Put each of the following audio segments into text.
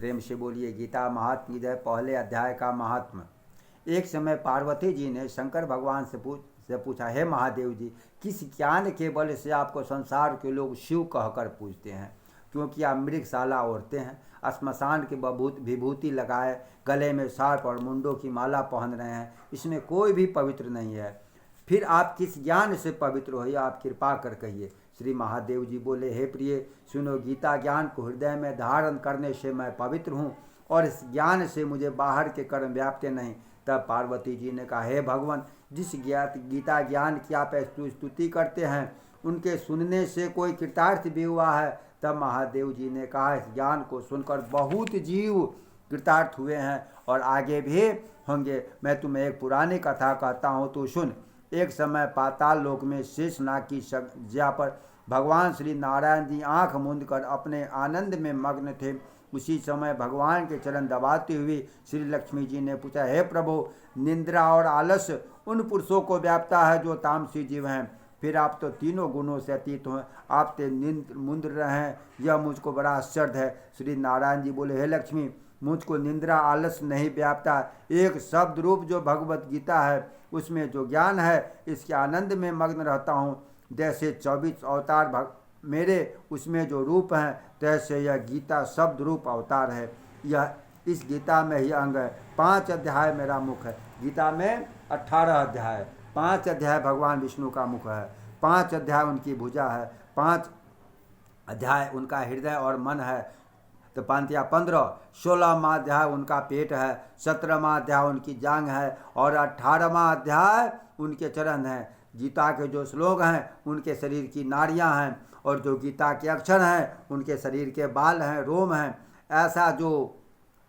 प्रेम से बोलिए गीता महात्म्य जय। पहले अध्याय का महात्म। एक समय पार्वती जी ने शंकर भगवान से पूछा, हे महादेव जी, किस ज्ञान के बल से आपको संसार के लोग शिव कहकर पूजते हैं? क्योंकि आप मृगशाला ओढ़ते हैं, श्मशान की विभूति लगाए, गले में सर्प और मुंडों की माला पहन रहे हैं, इसमें कोई भी पवित्र नहीं है। फिर आप किस ज्ञान से पवित्र हो, आप कृपा कर कहिए। श्री महादेव जी बोले, हे प्रिय सुनो, गीता ज्ञान को हृदय में धारण करने से मैं पवित्र हूँ और इस ज्ञान से मुझे बाहर के कर्म व्याप्ते नहीं। तब पार्वती जी ने कहा, हे भगवान, जिस गीता ज्ञान की आप स्तुति करते हैं उनके सुनने से कोई कृतार्थ भी हुआ है? तब महादेव जी ने कहा, इस ज्ञान को सुनकर बहुत जीव कृतार्थ हुए हैं और आगे भी होंगे। मैं तुम्हें एक पुरानी कथा कहता हूँ, तो सुन। एक समय पाताल लोक में शेषनाग की शैया पर भगवान श्री नारायण जी आंख मूंद कर अपने आनंद में मग्न थे। उसी समय भगवान के चरण दबाती हुई श्री लक्ष्मी जी ने पूछा, हे प्रभु, निंद्रा और आलस उन पुरुषों को व्यापता है जो तामसी जीव हैं। फिर आप तो तीनों गुणों से अतीत हैं, आप तो निंद मुंद रहे हैं, यह मुझको बड़ा आश्चर्य है। श्री नारायण जी बोले, हे लक्ष्मी, मुझको निंद्रा आलस नहीं व्यापता। एक शब्द रूप जो भगवत गीता है उसमें जो ज्ञान है, इसके आनंद में मग्न रहता हूँ। जैसे 24 अवतार मेरे उसमें जो रूप हैं, तैसे यह गीता शब्द रूप अवतार है। यह इस गीता में ही अंग है। 5 अध्याय मेरा मुख है। गीता में 18 अध्याय, 5 अध्याय भगवान विष्णु का मुख है, 5 अध्याय उनकी भुजा है, 5 अध्याय उनका हृदय और मन है। तो 5 या 15, 16वां अध्याय उनका पेट है, 17वां अध्याय उनकी जांघ है और 18वां अध्याय उनके चरण हैं। गीता के जो श्लोक हैं उनके शरीर की नाड़ियां हैं और जो गीता के अक्षर हैं उनके शरीर के बाल हैं, रोम हैं। ऐसा जो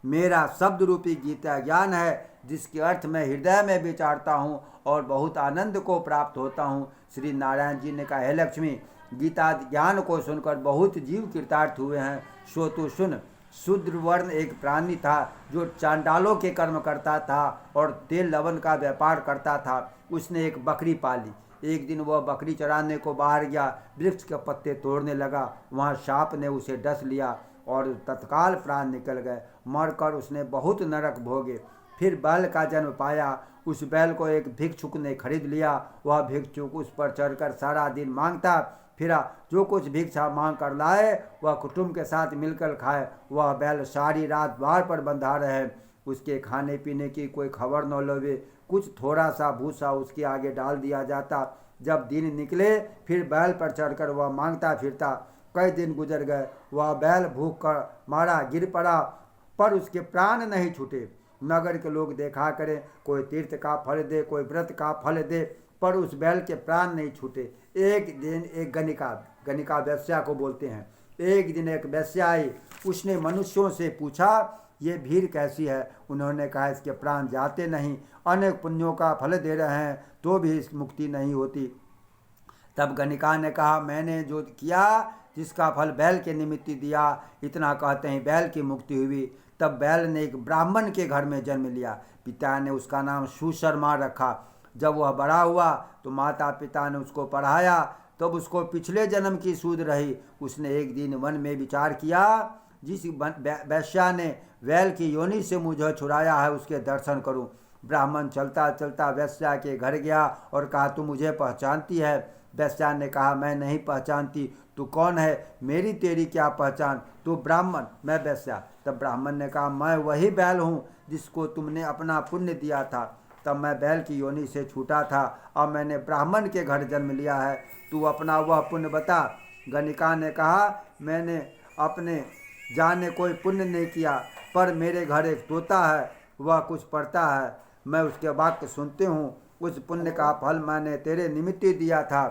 मेरा शब्द रूपी गीता ज्ञान है, जिसके अर्थ मैं हृदय में विचारता हूँ और बहुत आनंद को प्राप्त होता हूँ। श्री नारायण जी ने कहा, हे लक्ष्मी, गीता ज्ञान को सुनकर बहुत जीव कृतार्थ हुए हैं। सो तू सुन। शूद्र वर्ण एक प्राणी था जो चांडालों के कर्म करता था और तेल लवण का व्यापार करता था। उसने एक बकरी पाली। एक दिन वह बकरी चराने को बाहर गया, वृक्ष के पत्ते तोड़ने लगा। वहाँ सांप ने उसे डस लिया और तत्काल प्राण निकल गए। मरकर उसने बहुत नरक भोगे। फिर बैल का जन्म पाया। उस बैल को एक भिक्षुक ने खरीद लिया। वह भिक्षुक उस पर चढ़कर सारा दिन मांगता फिरा। जो कुछ भिक्षा मांग कर लाए वह कुटुंब के साथ मिलकर खाए। वह बैल सारी रात द्वार पर बंधा रहे, उसके खाने पीने की कोई खबर न लोगे। कुछ थोड़ा सा भूसा उसके आगे डाल दिया जाता। जब दिन निकले फिर बैल पर चढ़कर वह मांगता फिरता। कई दिन गुजर गए। वह बैल भूख कर मारा गिर पड़ा, पर उसके प्राण नहीं छूटे। नगर के लोग देखा करें, कोई तीर्थ का फल दे, कोई व्रत का फल दे, पर उस बैल के प्राण नहीं छूटे। एक दिन एक गणिका वेश्या को बोलते हैं, एक दिन एक वेश्या आई। उसने मनुष्यों से पूछा, ये भीड़ कैसी है? उन्होंने कहा, इसके प्राण जाते नहीं, अनेक पुण्यों का फल दे रहे हैं तो भी इस मुक्ति नहीं होती। तब गणिका ने कहा, मैंने जो किया जिसका फल बैल के निमित्त दिया, इतना कहते हैं बैल की मुक्ति हुई। तब बैल ने एक ब्राह्मण के घर में जन्म लिया। पिता ने उसका नाम सुशर्मा रखा। जब वह बड़ा हुआ तो माता पिता ने उसको पढ़ाया। तब उसको पिछले जन्म की सूझ रही। उसने एक दिन मन में विचार किया, जिस वैश्या ने बैल की योनि से मुझे छुड़ाया है उसके दर्शन करूं। ब्राह्मण चलता चलता वैश्या के घर गया और कहा, तू मुझे पहचानती है? वैश्या ने कहा, मैं नहीं पहचानती। तू कौन है? मेरी तेरी क्या पहचान? तू ब्राह्मण, मैं वैश्या। तब ब्राह्मण ने कहा, मैं वही बैल हूँ जिसको तुमने अपना पुण्य दिया था। तब मैं बैल की योनि से छूटा था, अब मैंने ब्राह्मण के घर जन्म लिया है। तू अपना वह पुण्य बता। गणिका ने कहा, मैंने अपने जाने कोई पुण्य नहीं किया, पर मेरे घर एक तोता है, वह कुछ पढ़ता है, मैं उसके वाक्य सुनती हूँ। उस पुण्य का फल मैंने तेरे निमित्त ही दिया था।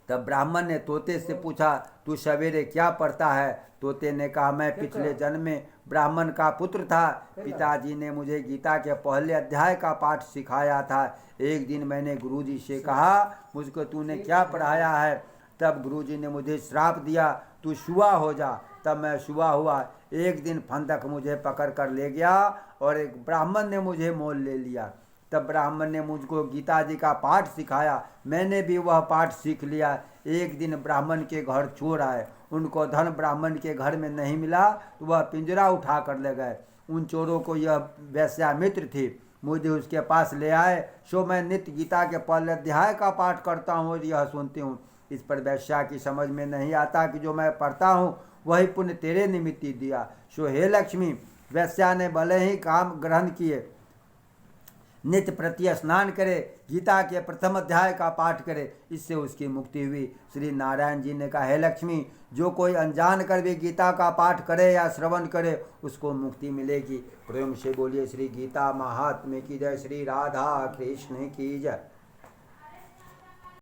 तब ब्राह्मण ने तोते से पूछा, तू सवेरे क्या पढ़ता है? तोते ने कहा, मैं पिछले जन्म में ब्राह्मण का पुत्र था। पिताजी ने मुझे गीता के पहले अध्याय का पाठ सिखाया था। एक दिन मैंने गुरुजी से कहा, मुझको तूने क्या पढ़ाया है? तब गुरुजी ने मुझे श्राप दिया, तू शुआ हो जा। तब मैं शुआ हुआ। एक दिन फंदक मुझे पकड़ कर ले गया और एक ब्राह्मण ने मुझे मोल ले लिया। तब ब्राह्मण ने मुझको गीता जी का पाठ सिखाया। मैंने भी वह पाठ सीख लिया। एक दिन ब्राह्मण के घर चोर आए, उनको धन ब्राह्मण के घर में नहीं मिला तो वह पिंजरा उठा कर ले गए। उन चोरों को यह वेश्या मित्र थी, मुझे उसके पास ले आए। सो मैं नित्य गीता के पहले अध्याय का पाठ करता हूँ और यह सुनती हूँ। इस पर वेश्या की समझ में नहीं आता कि जो मैं पढ़ता हूँ वही पुण्य तेरे निमित्त ही दिया। सो हे लक्ष्मी, वेश्या ने भले ही काम ग्रहण किए, नित्य प्रति स्नान करे, गीता के प्रथम अध्याय का पाठ करे, इससे उसकी मुक्ति हुई। श्री नारायण जी ने कहा, हे लक्ष्मी, जो कोई अनजान कर भी गीता का पाठ करे या श्रवण करे उसको मुक्ति मिलेगी। प्रेम से बोलिए श्री गीता महात्म्य की जय, श्री राधा कृष्ण की जय।